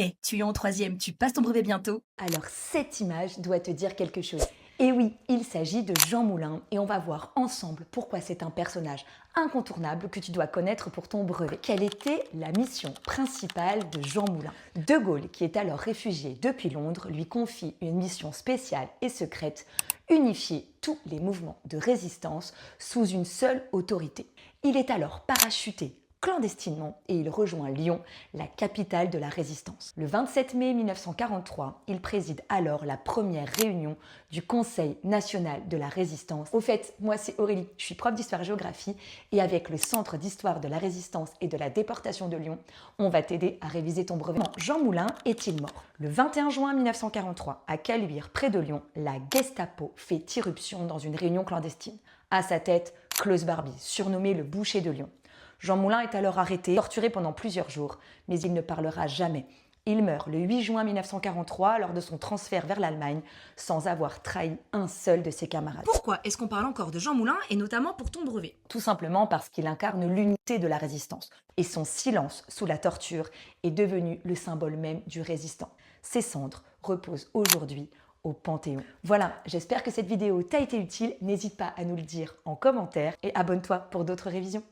Eh, tu es en troisième, tu passes ton brevet bientôt. Alors cette image doit te dire quelque chose. Et oui, il s'agit de Jean Moulin et on va voir ensemble pourquoi c'est un personnage incontournable que tu dois connaître pour ton brevet. Quelle était la mission principale de Jean Moulin? De Gaulle, qui est alors réfugié depuis Londres, lui confie une mission spéciale et secrète, unifier tous les mouvements de résistance sous une seule autorité. Il est alors parachuté clandestinement et il rejoint Lyon, la capitale de la résistance. Le 27 mai 1943, il préside alors la première réunion du Conseil national de la résistance. Au fait, moi c'est Aurélie, je suis prof d'histoire-géographie et avec le Centre d'histoire de la résistance et de la déportation de Lyon, on va t'aider à réviser ton brevet. Jean Moulin est-il mort? Le 21 juin 1943, à Caluire, près de Lyon, la Gestapo fait irruption dans une réunion clandestine. À sa tête, Klaus Barbie, surnommé le boucher de Lyon. Jean Moulin est alors arrêté, torturé pendant plusieurs jours, mais il ne parlera jamais. Il meurt le 8 juin 1943 lors de son transfert vers l'Allemagne, sans avoir trahi un seul de ses camarades. Pourquoi est-ce qu'on parle encore de Jean Moulin et notamment pour ton brevet? Tout simplement parce qu'il incarne l'unité de la résistance. Et son silence sous la torture est devenu le symbole même du résistant. Ses cendres reposent aujourd'hui au Panthéon. Voilà, j'espère que cette vidéo t'a été utile. N'hésite pas à nous le dire en commentaire et abonne-toi pour d'autres révisions.